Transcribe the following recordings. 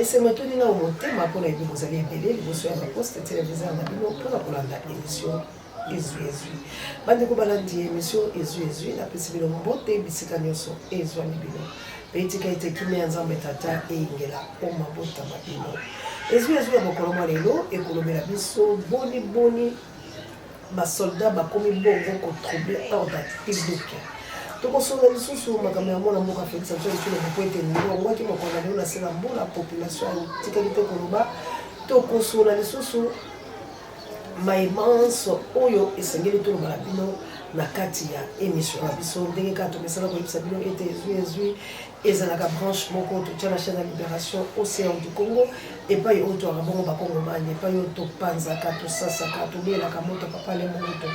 c'est maintenant là au motema pour les vous allez aider les sur la poste télévision na bino pour la émission ezu bande ko balandi émission ezu na pesibilo mbote bisika nyoso ezu ni bino etika ite kimya nzambe tata ingela o mabota mabino ezu ya bokolo lelo ekolobela biso boni ba soldat ba komi bongo ko troubler ordre public. Donc on se dit sur ma caméra mon amour a fait ça sur le point de niveau moi qui me connais là c'est la bonne la population tikalité koloba to ko sur la sur ma immense oyo esengeli to ba bino na kati ya émission na biso ndenge ka to mesala ko bisa bino ete ezui ezalaka branche moko to tia la chaîne de libération océan du Congo et pas yo to rabongo ba Congo manye pas yo to panza ka to sasa ka to bela ka moto papa le moto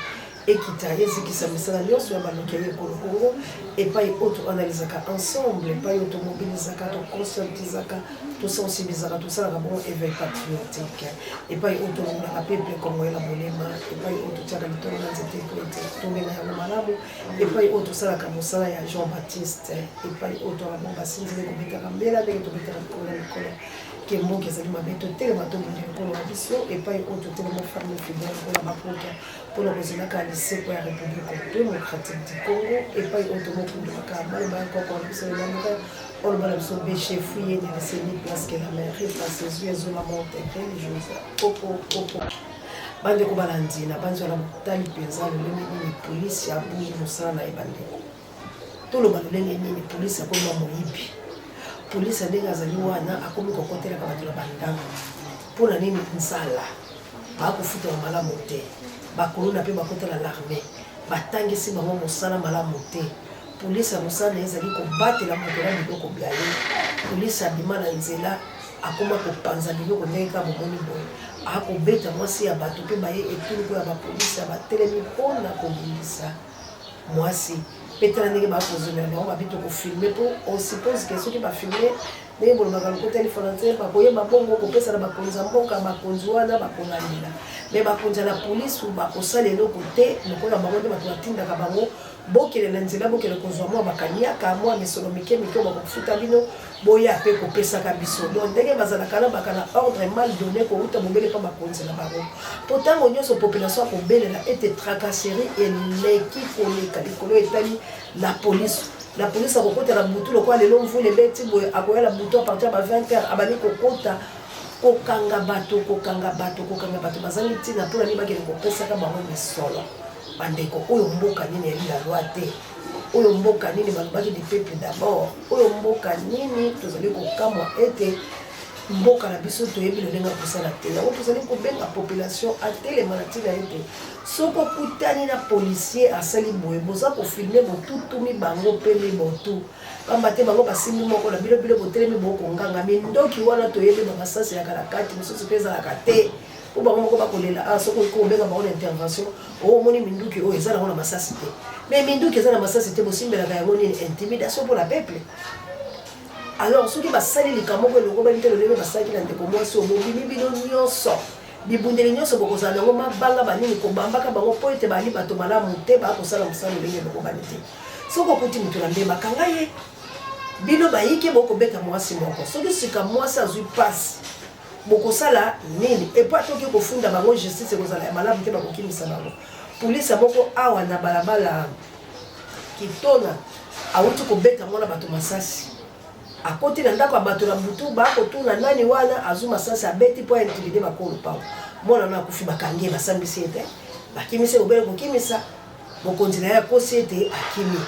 ekita ezikisa misala nyonso ya baloki ya Congo et pas auto analysaka ensemble pas auto mobilisaka to conscientisaka to sensibilisaka tout ça la bon éveil patriotique et pas auto na peuple comme la bolema et pas auto tchaka litoro na nzete ko ete tombe na ya malamu et pas auto sala ka mosala ya Jean-Baptiste et pas auto la bon basinzi ko bika kambela de to bika ko na mikolo que mon que ça lui m'a mis tout tellement de pour la mission et pas autre tellement famille fidèle pour la mapote pour le résident lycée pour la République démocratique du Congo et pas autre mot pour le Cameroun mais encore on se demande on va le sauver chez fouiller de laisser ni place que la mairie place les yeux la monte religieuse popo bande ko balandi na banzo la mutali penza le ni police ya buji musala na ibande tout le balole ni police ko ma moyibi police ndenge azali wana akomi kokotela ka bato la bandango pona nini nsala bakofuta malamu te bakolona pe bakotela l'armée batangisi bango mosala malamu te police mosala ezali kobatela moto na biloko biaye police abima na nzela akoma kopanza biloko ndenge ka bomoni boye akobeta mwasi ya bato pe baye etuluku ya bapolice batelemi mpona kobundisa mwasi peut-être ndenge bakozela bango babito kofilme po on suppose que soki bafilme ndenge bolobaka lokota lifonante bakoyeba bongo kopesa na bakonzi ya mboka bakonzi wana bakonganila me bakonzi ya na polise bakosala eloko te lokola bango nde bato batindaka bango bokele na nzela bokele kozwa mwa bakaniaka mwa misolo mike mike bakofuta bino boya pe kopesaka biso donc ndenge bazalaka na baka na ordre mal donné kouta bobele pa bakonzi na bango pourtant nyonso population akobelela ete tracasserie eleki koleka likolo etali la police a kokota la butu lokwa lelo mvule beti boye akoya la butu à partir de 20h abali kokota kokanga bato bazali tina pona ni bakele kopesa ka bango misolo bandeko oyo mboka nini ya la loi te oyo mboka nini balobaki du peuple d'abord oyo mboka nini tozali kokamwa ete mboka na biso toyebi ndenge kosala te yango tozali kobenga population atelema na ntina ete soko kutani na policier asali boye boza kofilme botutumi bango mpe mibotu pamba te bango basimbi moko na bilo botelemi bokonganga mindoki wana toyebi bamasasi ya kala kati mosusu mpe ezalaka te po bango moko bakolela soko kobenga bango na intervention omoni minduki oyo eza nango na masasi te mais minduki eza na masasi te bosimbelaka yango nini intimidation pour la peuple. Alors ceux qui basali likambo ko loko ba ntelo lebe basaki na ndeko mwasi obombi bino nyonso bibundeli nyonso bokozala nango mabanga banini kobambaka bango po ete bali bato malamu te bakosala mosala ndenge loko banete soko kuti mutu na mbeba kanga ye bino bayike bokobeta mwasi moko soki sika mwasi azwi pasi bokosala nini et pas toki kofunda bango justice kozala ya malamu te bakokimisa bango police moko awa na balabala kitona awuti kobeta mwana bato masasi akoti na ndako bato na butu bakotuna nani wana azuma sasa abeti po intimider bakolo pawo mwana na kufi bakange basambisi ete bakimise obele kokimisa bokonzi na ya kosi ete akimi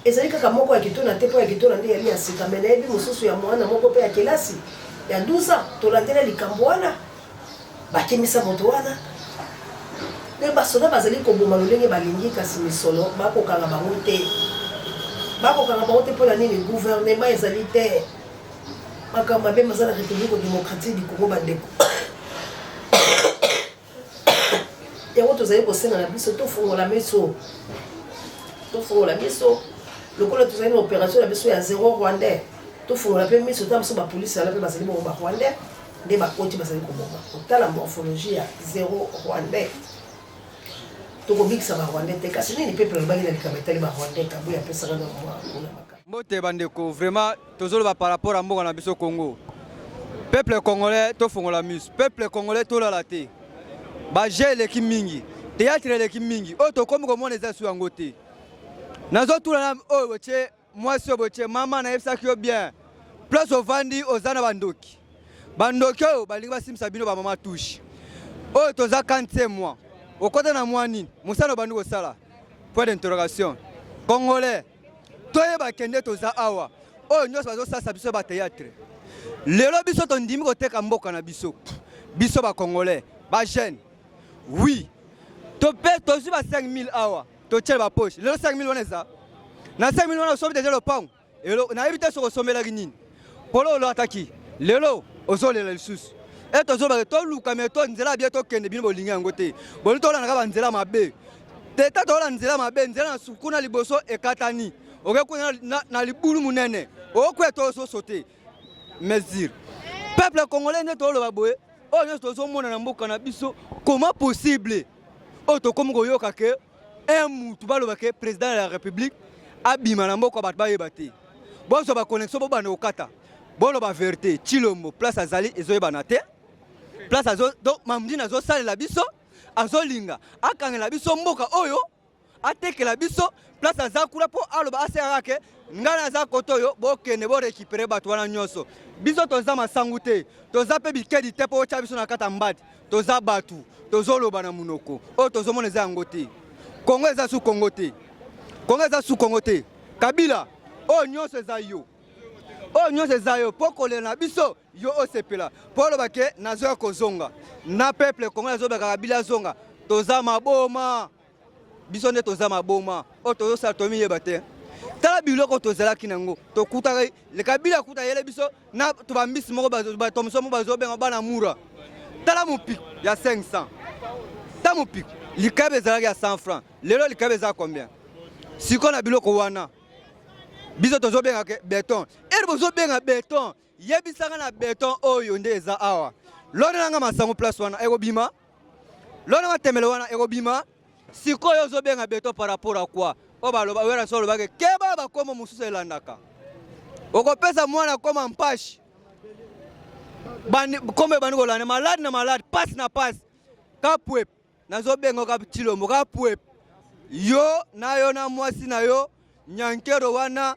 ezali kaka moko ya kitona te po ya kitona nde yali asika me nayebi mosusu ya mwana moko pe ya kelasi ya 12 ans tolandela likambo wana bakimisa moto wana me basoda bazali koboma lolenge balingi kasi misolo bakokanga bango te bakokanga bango te mpona nini gouvernement ezali te makambo mabe maza na république démocratique du Congo bandeko yango tozali kosenga na biso tofungola miso lokola tozali na opération na biso ya zéro rwandais tofungola mpe miso ta biso bapolisi ala mpe bazali bongo barwandais nde bakoti bazali koboma otala morphologie ya zéro rwandais tokobikisa barwandais te kasi nini peuple alobaki na likambo etali barwandais kabuya apesaka na mwa kuna Mbote bandeko vraiment tozoloba par rapport à mboka na biso Congo. Peuple congolais to fongola mus. Peuple congolais to la te. Ba jele ki mingi. Théâtre le ki mingi. O to comme comment les asu angote. Nazo tout la o boche moi so boche mama na yebsa kyo bien. Place au vandi ozana bandoki. Bandoki o balinga simsa bino ba mama touche. O toza 45 mois. Au côté na mwani musano banduko sala. Point d'interrogation. Congolais toyeba kende toza awa oyo nyonso bazosasa biso ba théâtre lelo biso tondimi koteka mboka na biso biso ba congolais ba jeune oui to pe tozwi ba 5000 awa to tshela ba poche lelo 5000 wana eza na 5000 wana osomi déjà le pang elo na ebite so kosomela nini polo lo ataki lelo ozolela lisusu et tozoba to luka me to nzela bia to kende bino bolinga yango te boli to la na ba nzela mabe teta to la nzela mabe nzela na sukuna liboso ekatani oke kuna na libulu munene okwe to so sauter mesure peuple congolais ne to lo baboye o nyo to so mona na mboka na biso comment possible o to comme ko yoka ke un mutu baloba ke président de la république abima na mboka bat ba yebate bon so ba connexion bo bana okata bon lo ba vérité Chilombo place azali ezoyeba na te place azo donc mamdi na zo sala la biso azolinga akangela biso mboka oyo atekela biso place azakula po aloba asera ke ngana za kotoyo bokene bo récupérer bato wana nyonso biso toza masangu te toza pe bikedi te po cha biso na kata mbati toza batu tozoloba na munoko o tozomona za ngote Kongo eza su Kongo te Kongo eza su Kongo te Kabila o nyonso eza yo o nyonso eza yo po kolela biso yo osepela po loba ke nazo kozonga na peuple Kongo nazo ba Kabila zonga toza maboma biso nde toza maboma o tozosala tomiyeba te tala biloko tozalaki nango tokutaka le Kabila kuta yele biso na tobambisi moko batomso mo bazobenga bana mura tala mopiku ya 500 ta mopiku likabe ezalaki ya 100 francs lelo likabe eza combien siko na biloko wana biso tozobenga ke beton ere bozobenga beton yebisanga na beton oyo nde eza awa lona nanga masango place wana ekobima lona matemele wana ekobima sikoyo ozobenga beton par rapport à quoi o baloba wera so lobake keba bakoma mususu elandaka okopesa mwana koma mpashi kombe bani kolanda malade na malade passe na passe kapwep nazobenga ka Chilombo kapwep yo nayo na mwasi na yo nyankero wana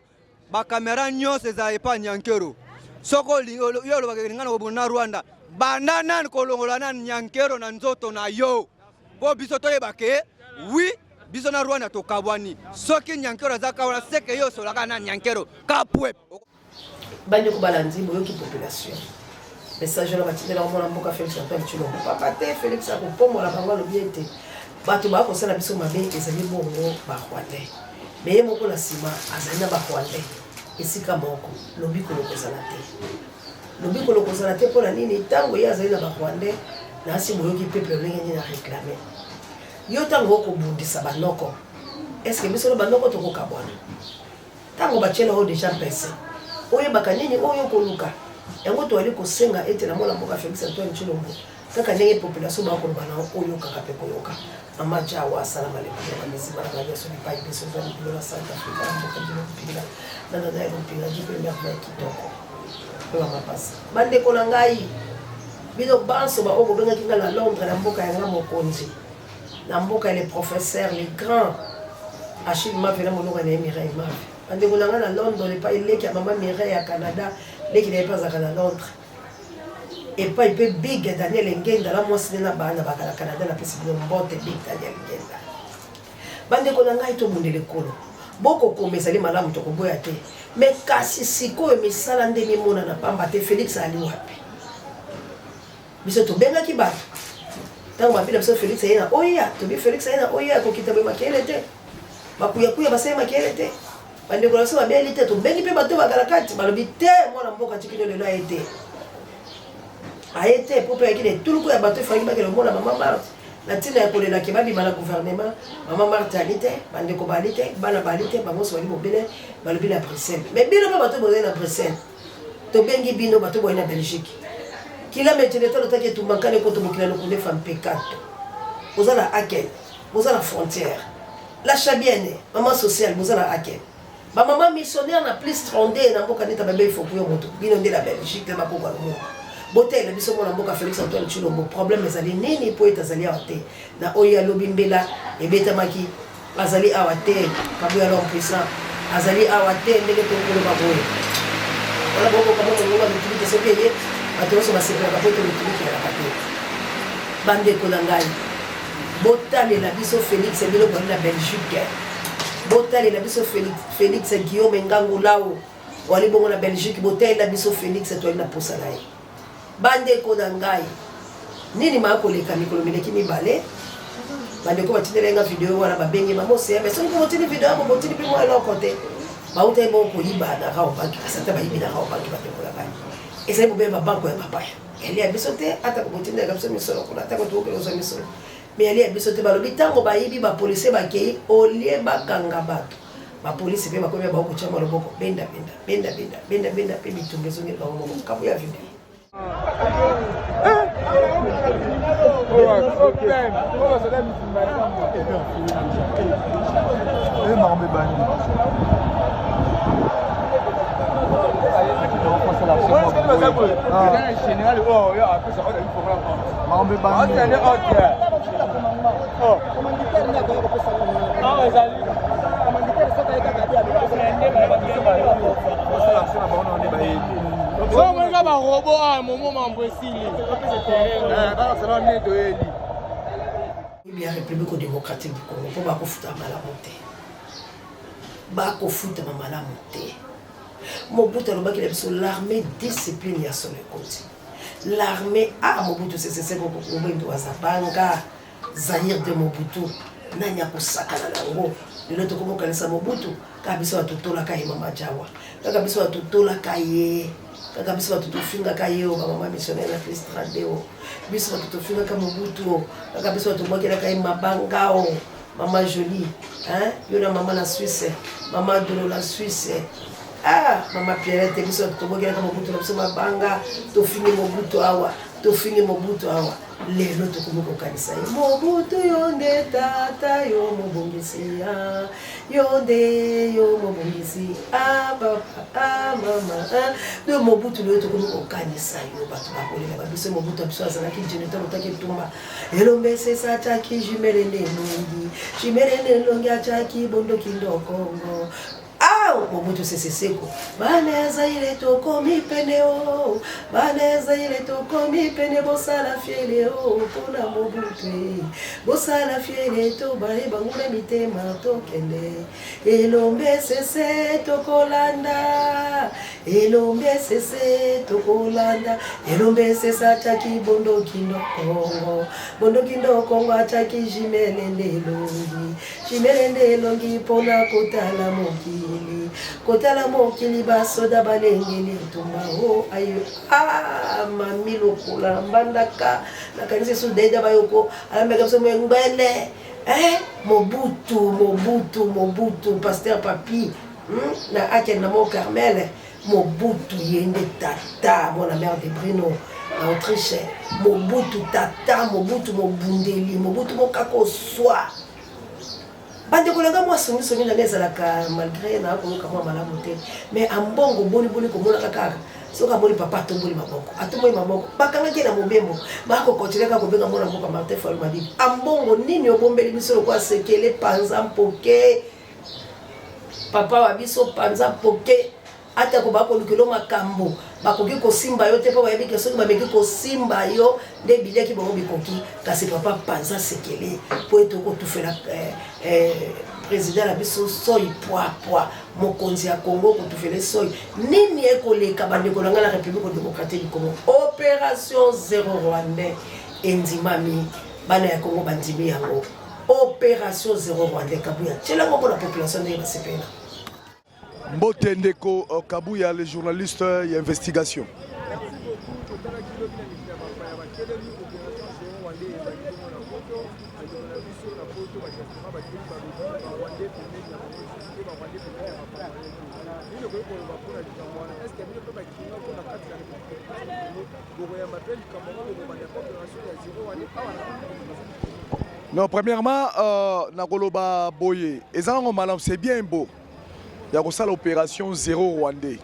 bakamera nyonso eza epa nyankero soko yo lobake ngana kobona Rwanda banda nani kolongola nani nyankero na nzoto na yo po biso toyeba ke oui biso na Rwanda tokabwani soki nyankero azaka wana seke yo solaka na nyankero kapwep bande ko balandi boyoki population message na batinde na mona mboka Félix Antoine Tshilombo papa te Félix akopomola bango lo bien te bato ba ko sala biso mabe ezali bongo ba Rwandais mais moko na sima azali na ba Rwandais esika moko lobiko lokozala te lobiko lokozala te pona nini tango ya azali na ba Rwandais na si boyoki peuple ngeni na réclamer yo tango okobundisa banoko est-ce que biso lo banoko tokokabwana tango bachela o déjà pensé oyebaka nini oyo koluka yango to ali kosenga ete na mona mboka Félix Antoine Tshilombo kaka ndenge population ba koloba na oyo kaka pe koyoka mama jawa salama alaikum ya misi bana na yeso bipai biso za mbilo la South Africa mboka ndilo kupila na na yo kupila jipe ya kwa kitoko kwa mapasa bande kona ngai bido banso ba oko benga kinga na Londres na mboka yanga mokonzi na mboka les professeurs les grands Achille Mave na monoko na Mireille Mave bande kona na Londres le pa ile ki mama Mireille à Canada les qui n'est pas à Londres et pas il peut big Daniel Ngenda la moi c'est na bana ba Canada la possible mbote big Daniel Ngenda bande ko nanga ito mundele kolo boko komeza li malamu to koboya te mais kasi siko emisala ndemi mona na pamba te Félix ali wapi biso to benga ki ba tango mapila biso Félix ayena oya to bi Félix ayena oya ko kitabe makele te bakuya kuya basema makele te bande ko laso ba bien te to bengi pe bato bakala kati balobi te mwana mboka tikino lelo aete aete popo yakine tuluko ya bato fangi bakele mona mama Marthe na tina ya kolela ke babi mala gouvernement mama Marthe alite bande ko balite bana balite bango so bali mobile balobi na Bruxelles mais bino pa bato boze na Bruxelles to bengi bino bato boye na Belgique kila metele to lotake tumbakane ko to bokila no kune fam pekato ozala aken ozala frontière la chabienne maman sociale ozala aken Ba maman missionnaire na plus 32 na mboka neta bébé faut kuyo moto. Bino nde la Belgique te bako kwa mo. Bote na biso mona mboka Félix Antoine Tshilombo problème ezali nini po etazali awate. Na oya lobimbela ebeta maki azali awate kabuya l'homme puissant. Azali awate ndenge to ko ba boye. Wala boko kama ko ba mutumike sokeye. Atoso basepela ba bote mutumike la bato. Bande ko ngai. Botale na biso Félix ebelo ko na Belgique. Botale na biso Félix Guillaume Ngango lao wali bongo na Belgique botale na biso Félix to na posa naye. Bande ko ngai. Nini mako leka mikolo mileki mibale. Bande ko batindela nga video wana babengi mamose mais so ko tini video amo botini pimo elo kote. Ba utai bo ko yiba na ka obanki asata ba yibi na ka obanki ba peko la ba. Esa bo beba banko ya papa. Elle a bisoté ata ko botini ga biso misolo ko ata ko to ko so misolo. Mais elle a bisoté ba lobi tango ba yibi ba police ba kei olie ba kanga bato. Ba police pe ba ko ba ko chama loboko benda pe bitumbe so ngi ba mo ka bo ya video. La République démocratique du Congo, pour pas foutre ma la montée. Bako foutre ma la montée. Mobutu aloba qu'il a l'armée discipline ya son côté. L'armée a Mobutu c'est pour Mobutu Wazabanga, Zahir de Mobutu, nanya ko sakana nango. Lelo to komo kanisa Mobutu, kabiso atotola kai mama Jawa. Kabiso atotola kai kaka biso batutufinga kayo ba mama missionnaire na Christ Radio biso batutufinga ka Mobutu kaka biso batumokela kai mabangao mama Jolie hein yona mama la Suisse mama Dolo la Suisse mama Pierrette biso batumokela ka Mobutu na biso mabanga tofingi Mobutu awa lelo tokomo kanisa Mobutu yonde tata yo mobongisi yonde yo mobongisi papa mama de Mobutu lelo tokomo kanisa yo bato bakolela babiso Mobutu biso azalaki jeneto lotaki tumba elombe sesa chaki jimerende longi achaki bondo kindokongo Mobutu seseko baneza ile tokomi peneo baneza ile tokomi pene bosala fiele pona Mobutu bosala fiele to bale bangule mitema tokende elombe sese tokolanda elombe sesa chaki bondo kindo kongo achaki jimelende longi pona kotala mokili basoda balengeli tumba ayo mamilo kula mbandaka na kanisa so deda bayoko alameka so ngwele Mobutu pasteur Papi na ake na mo Carmel Mobutu yende tata mon mère de Bruno na Autriche Mobutu tata Mobutu mobundeli Mobutu mokako soi bande kolenga moi songi na neza la ka malgré na ko kama malamu te mais ambongo boni ko mona kaka soka moni papa tomboli maboko atomboli maboko bakanga kena mobembo bako koteleka ko benga mona mboka Martin Fayulu Madiba ambongo nini obombeli biso kwa sekele panza mpoke papa wa biso panza mpoke ata ko bako lukelo makambo bakoki ko simba yo te pa bayebi ke soki babeki ko simba yo nde bileki bango bikoki kasi papa panza sekele po eto ko tufela président la biso soy poa mokonzi ya Congo ko tufela soy nini ekoleka bandeko na la République démocratique du Congo opération zéro rwandais endimami bana ya Congo bandimi yango opération zéro rwandais kabuya tshela ngo la population de basepela Mbote Ndeko Kabuya, le journaliste et investigation. Non, premièrement, Nakoloba Boye, c'est bien beau. il y a l'opération zéro Rwandais.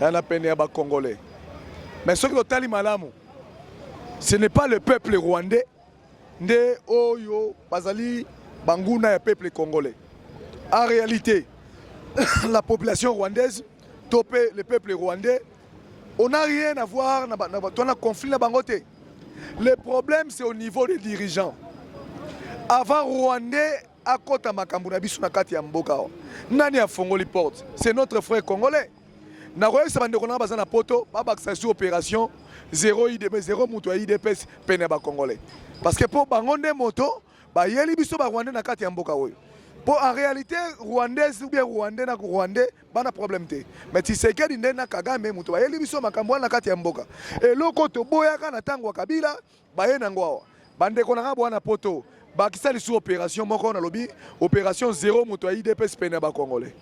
Il y a peine Congolais. Mais ce qui est malamu, ce n'est pas le peuple rwandais, ne oyo bazali banguna ya peuple congolais. En réalité, la population rwandaise, topé le peuple rwandais, on n'a rien à voir dans un conflit. Le problème, c'est au niveau des dirigeants. Avant Rwandais, à côté de Makambu, Nani a fongoli porte. C'est notre frère congolais. Na roye sabande kona bazana poto, baba sur opération 0 IDP 0 mutu IDPS pene ba congolais. Parce que pour bangonde moto, ba yeli biso ba Rwandais na kati ya mboka oyo. Pour en réalité rwandaise ou bien rwandais na rwandais bana problème te. Mais Tshisekedi ndena Kagame mutu ba yeli biso makambo na kati ya mboka. Et loko to boyaka na tango Kabila ba ye na ngwa. Bande kona bwana poto. Bakisa sous opération moko na lobby opération 0 mutu IDPS pene ba congolais.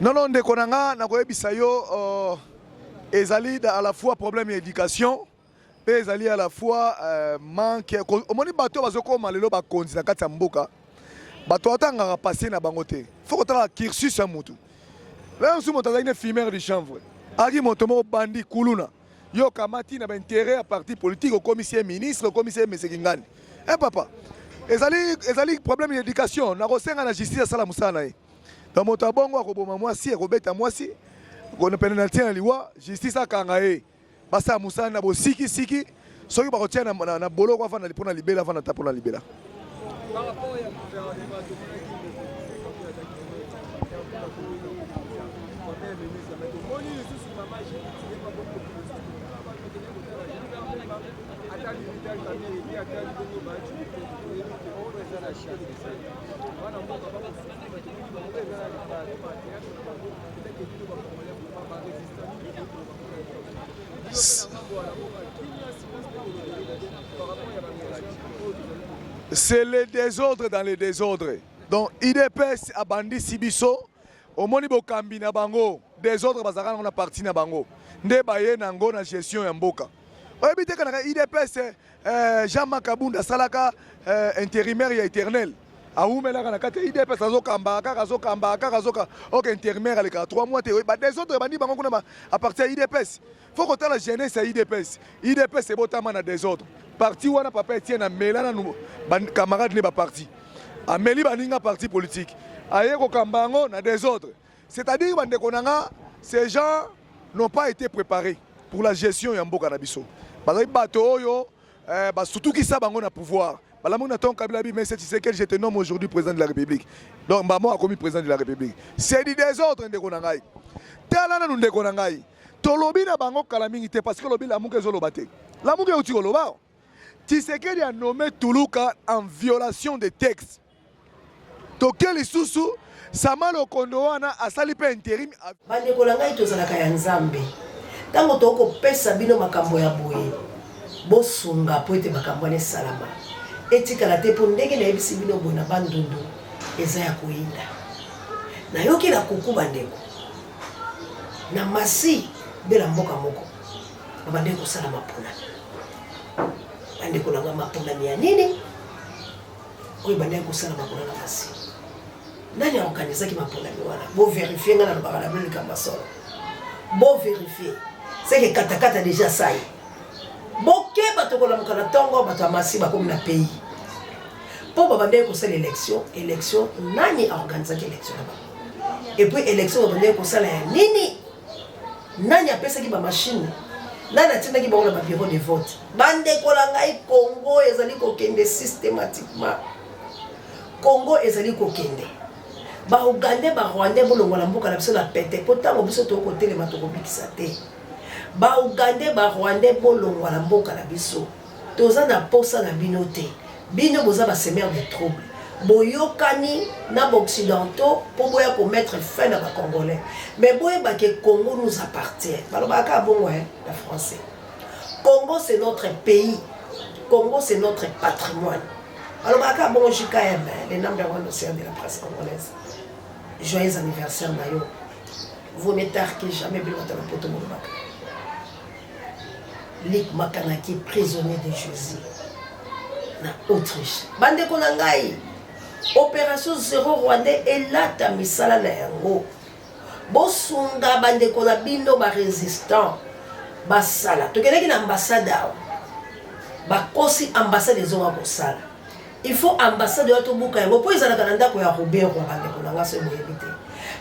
Non, non, Ndekonanga, Nakoyebisayo, ezali à la fois problème d'éducation, et ezali à la fois manque. Au moment où bateau bazoko malelo ba konzi na kati ya mboka, bato atanga passer na bangote. Faut que tu aies cursus à mutu. Là, on se monte une fumeur de chanvre. Agi montomo bandi kuluna. Yo kamati na intérêt à parti politique au commissaire ministre, au commissaire Mesegingani. Eh papa, ezali problème d'éducation. Na rosenga na justice sala musana e. Dans mon tabongo akoboma mwasi, akobeta mwasi. Kona penalty na liwa, justice akanga e. Basa musana na bo siki siki. Soki ba kotia na bolo kwa fana lipona libela fana tapona libela. C'est le désordre dans les désordres. Donc, IDPS a bandi Sibiso, au monibo kambi na bango, désordre bazaka na parti na bango. Nde baye nango na gestion ya mboka. Oyebite kana IDPS Jean Makabunda salaka intérimaire ya éternel. Aumela kana kate IDPS azokamba kazoka OK intérimaire avec 3 mois te ba désordre bandi bango kuna à partir IDPS. Faut que la jeunesse à IDPS. IDPS c'est botama na désordre. Parti wana papa Etienne na melana nous camarades ne ba parti. Ameli baninga parti politique. Aye ko kambango na désordre. C'est-à-dire bande konanga ces gens n'ont pas été préparés pour la gestion ya mboka na biso. Bazali bato oyo surtout qui sa bango na pouvoir. Balamu na ton Kabila bi mais c'est Tshisekedi je te nomme aujourd'hui président de la République. Donc maman a commis président de la République. C'est du désordre de konanga. Tala na ndeko nangai. Tolobi na bango kala mingi te parce que lobi la muke zolo bate. La muke uti koloba. Tshisekedi a nommé Toulouka en violation des textes. Tokeli susu Samalo Kondoana a sali pe intérim. Bande kolanga itozalaka ya Nzambe. Tango toko pesa bino makambo ya boye. Bosunga po ete makambo ne salama. Etikala te po ndenge na yebisi bino boye na bandundu eza ya koyinda. Na yoki na kuku bandeko. Na masi bela mboka moko. Babande ko sala mapona. Bande kolanga mapona ni ya nini? Oyi bande ko sala mapona na masi. Nani a organisé qui m'a pour la loi? Bon vérifier dans le barabara le Kambasol. Bon vérifier. C'est que Katakata déjà ça. Boké bato ko la mukana tongo bato amasi ba comme na pays. Pour babande ko ça l'élection, nani a organisé l'élection là-bas? Et puis élection babande ko ça la nini? Nani a pesa ki ba machine? Nani a tina ki ba na bureau de vote? Bande ko la ngai Congo ezali ko kende systématiquement. Congo ezali ko kende. Ba Uganda ba Rwanda bolongola mboka na biso na pete pota mo biso to côté le matoko bikisa te. Ba Uganda ba Rwanda bolongola mboka na biso toza na posa na binote bino boza ba semer de troubles boyokani na occidentaux pour boya pour mettre fin à ba congolais mais boye ba que Congo nous appartient baloba ka bongo la français. Congo c'est notre pays, Congo c'est notre patrimoine. Alors, bon, JKM, les number one océan de la presse congolaise. Joyeux anniversaire, Nayo. Vous ne tarquez jamais bien dans la poto Moulbaka. Lik Makanaki, prisonnier de Jésus. Na Autriche. Bande Konangai. Opération Zéro Rwandais et là, ta misala na yango. Bosunga bande konabino ba résistant. Basala. Tokenaki na ambassade. Bakosi ambassade des hommes à sala. Il faut ambassade de Tobuka yango po ezala kananda ko ya Robert Rwanda konanga se moyebite.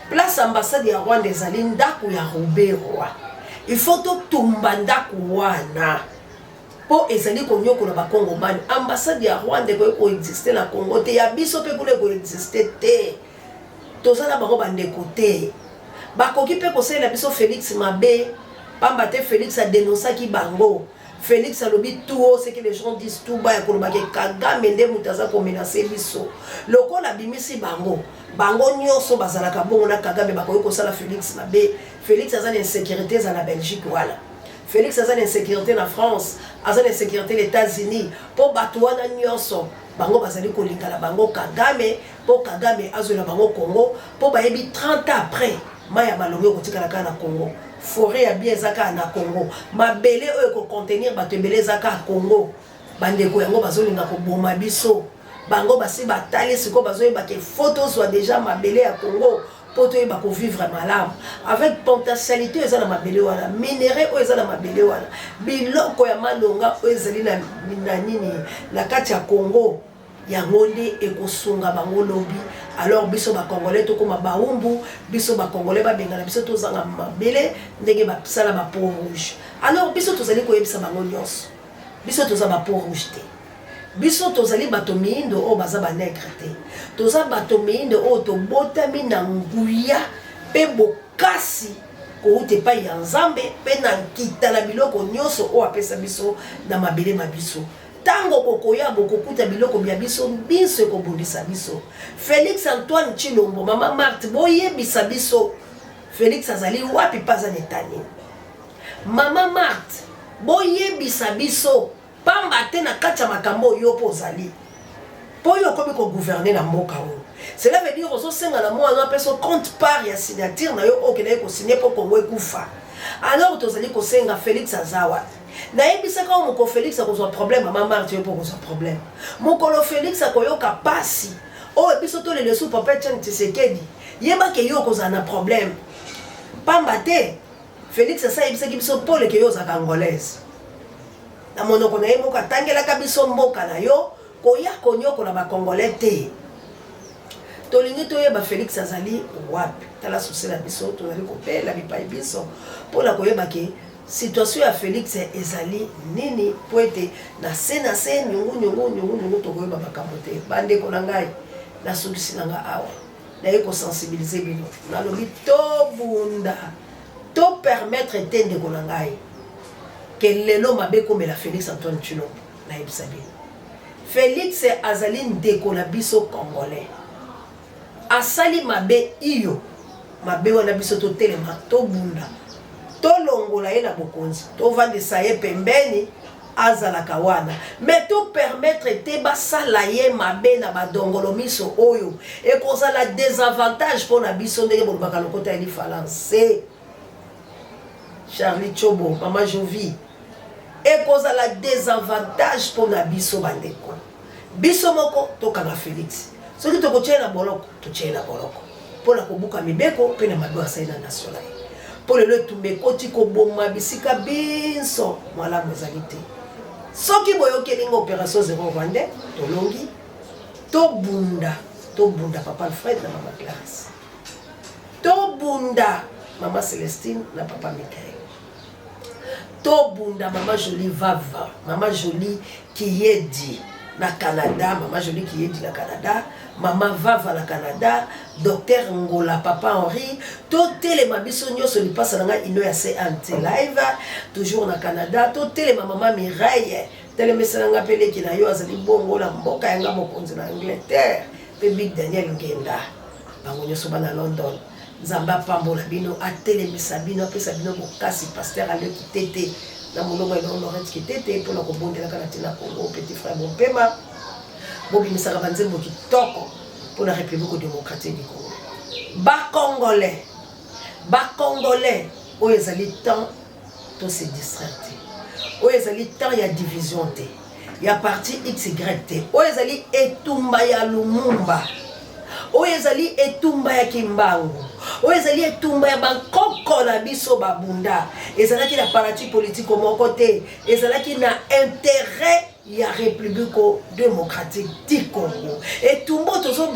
Place ambassade ya Rwanda ezali ndako ya Robert Rwa. Il faut to tumba ndako wana. Po ezali konyoko na bakongo mani. Ambassade ya Rwanda ko exister na Congo te ya biso pe kule ko exister te. Tozala bango bande côté. Bakoki pe kosela biso Félix Mabe. Pamba te Félix a dénoncé ki bango. Félix a lobby tout ce que les gens disent tout bas et Kagame nde mutaza ko menacer biso. Loko la bimisi bango. Bango nyonso bazalaka bongo na Kagame bakoki kosala Félix Mabe. Félix a une insécurité dans la Belgique voilà. Félix a une insécurité en France, a une insécurité aux États-Unis. Pour batouana nyonso bango bazali ko lingala bango Kagame, pour Kagame azola bango Congo, pour bayebi 30 ans après maya malongo kotikala kana Congo. Forêt à bien zaka na Congo. Mabele oyo ko contenir bato ebele zaka Congo. Bandeko yango bazolinga ko boma biso. Bango basi batali siko bazoyeba ke photos soit déjà mabele à Congo. Poto yeba ko vivre malamu. Avec potentialité oyo za na mabele wana, minerai oyo za na mabele wana. Biloko ya malonga oyo ezali na nini na kati ya Congo. Yango nde ekosunga bango lobi. Alors biso ba congolais to koma baumbu, biso ba congolais ba bengana biso to zanga mabele ndenge ba sala ba peau rouge. Alors biso to zali ko yebisa bango nyonso. Biso to za ba peau rouge te. Biso to zali bato miindo o baza ba nègre te. To za bato miindo o to botami na nguya pe bokasi ko ute pa ya nzambe pe na nkita na biloko nyonso o apesa biso na mabele mabiso. Tango kokoya bokokuta biloko bya biso biso ekobundisa biso. Félix Antoine Tshilombo mama Marthe boyebisa biso Félix azali wapi paza netani. Mama Marthe boyebisa biso pamba te na kati ya makambo yo po zali. Po yo komi ko gouverner na mboka o. Cela veut dire ozo senga na mo na peso compte par ya signature na yo okene ko signer po Congo ekufa. Alors tozali ko senga Félix azawa. Naebisa ka moko Félix a un problème Mama Marthe pour un problème. Mokolo Félix a koyoka pasi. Oh biso to le lesu papa Tchan Tshisekedi. Yeba ke yo koza na problème. Pamba te Félix asa ebisa ki biso pole ke yo za congolaise. Na monoko na yemo ka tangela ka biso mboka na yo koya konyoko na ba congolais te. Tolingi to yeba Félix azali wapi. Tala susela biso to zali ko pela bipai biso. Pola koyeba ke situation ya Félix ezali nini poete na se nyungu to koyeba makambo te. Bande ko na ngai na solusi na nga awa. Na yeko sensibiliser bino. Na lobi to bunda. To permettre tende ko na ngai. Que lelo mabe komela Félix Antoine Tshilombo na yebisa bino. Félix azali ndeko na biso congolais. Asali mabe iyo. Mabe wana biso to telema to bunda. To longola ye na bokonzi. To vandisa ye pembeni azalaka wana. Mais to permettre te basala ye mabe na badongolo miso oyo. E kozala désavantage pour na biso ndenge bolobaka lokota ya falance. Charlie Chobo, Mama Jovi. E kozala désavantage pour na biso bandeko. Biso moko tokanga Félix. Soki tokotie na boloko, totie na boloko. Pour la kobuka mibeko pe na madoa saina national. Pour le tumbe koti ko bomma bisika binso mwala mozalite. Soki boyo kelinga opération Zéro Rwandais, tolongi to bunda papa Alfred na mama Clarisse. To bunda mama Célestine na papa Michael. To bunda mama Jolie Vava, mama Jolie Kiyedi na Canada, mama Jolie Kiyedi na Canada, mama Vava na Canada, docteur Ngola papa Henri, to tele mabiso nyoso li passa na ino ya CNT live toujours na Canada, to tele mama Mireille, tele mesana nga pele ki na yo azali bongo la mboka yanga mokonzi na Angleterre, pe Big Daniel Ngenda. Bango nyoso bana London. Nzamba pambola bino atele misabino pe sabino bokasi pasteur ale kitete na mulongo eno Laurent kitete pour la kobondela kana tina Congo petit frère Bompema. bobimisaka banzembo kitoko pour la République démocratique du Congo. Congolais, oyo ezali temps to se distraire te. Oyo ezali temps ya division te. Ya parti XY te. Oyo ezali etumba ya Lumumba. Oyo ezali etumba ya Kimbangu. Oyo ezali etumba ya bankoko na biso babunda. Ezalaki na parti politique moko te. Ezalaki na intérêt ya République démocratique du Congo. Et tout le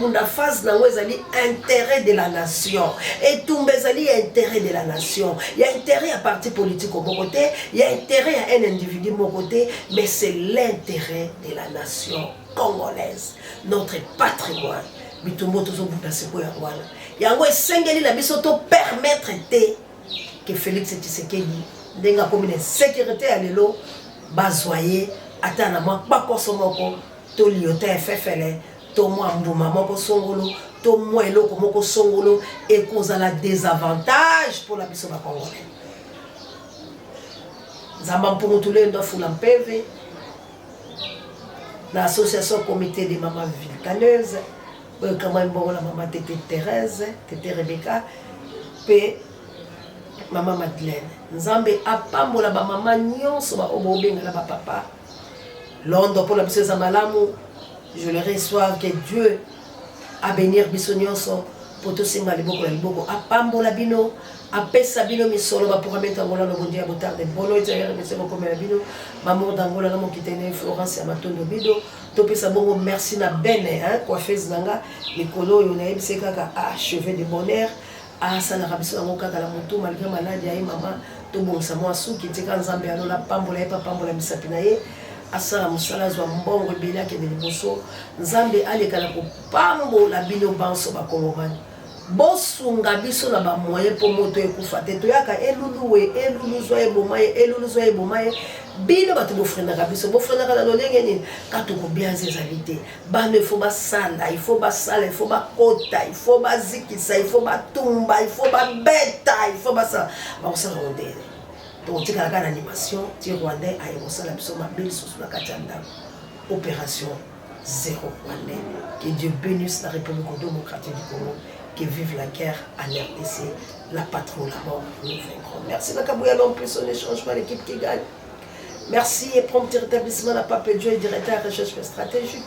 monde a phase dans intérêt de la nation. Et tout le monde intérêt de la nation. Il y a intérêt à parti politique au côté, il y a intérêt à un individu au côté, mais c'est l'intérêt de la nation congolaise, notre patrimoine. Mais tout le monde a ce qu'il y a. Il y a permettre que Félix Tshisekedi ait une sécurité à l'élo, bazoyer. Atana moi pas kosomoko to liota FFL to moi mbuma moko songolo to moi eloko moko songolo et cause la désavantage pour la biso ba congolais zamba pour tout le ndo fula PV l'association comité des mamans vulcaneuses comment bon la maman Tété Thérèse Tété Rebecca pe maman Madeleine nzambe apambola ba maman nyonso ba obobenga la ba papa Londres pour la biso malamu, je le reçois que Dieu a bénir biso nyonso pour tout singa liboko la liboko apambola bino apesa bino misolo ba pour mettre ngola no bondia botar de bolo etayere misolo comme la bino maman d'angola na mokitene Florence ya matondo bido to pesa bongo merci na bene hein coiffeuse nanga likolo yo na yebise kaka cheveux de bonheur a sana rabiso ngo kaka la moto malgré maladie ay maman to bon sa moi suki tika nzambe alola pambola e pambola misapina ye asala musala zwa mbongo ebele akende liboso nzambe alekala kopambola bino banso bakongomani bosunga biso na bamoye mpo moto ekufa te toyaka eluluzwa ebomaye bino bato bofrenaka biso bofrenaka na lolenge nini katokobianza ezali te bano ifo basala ifo bakota ifo bazikisa ifo batumba ifo babeta ifo basala bakosala ondele. Donc, tu as l'animation, tu es rwandais, à Erosa, la mission mobile sur la Kachanda. Opération zéro rwandais. Que Dieu bénisse la République démocratique du Congo. Que vive la guerre en RDC. La patrouille, la mort, nous vaincrons. Merci, Nakabouya, l'homme, plus son échange, l'équipe qui gagne. Merci et prompt rétablissement la Pape Dieu, directeur de recherche stratégique.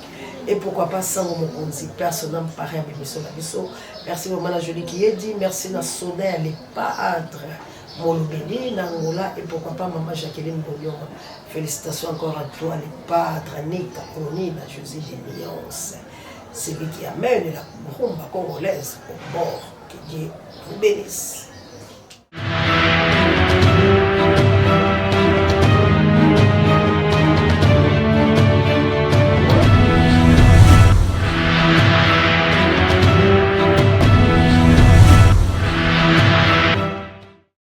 Et pourquoi pas sans mon conzi, personne pareil à l'émission la mission. Merci, Maman Jolie qui est dit. Merci, na Soda, les padres. Molobeli, Nangola et pourquoi pas Maman Jacqueline Bouillon. Félicitations encore à toi, les padres, Nika, Oni, la Josie des Nuances. C'est lui qui amène la rumba congolaise au bord. Que Dieu vous bénisse.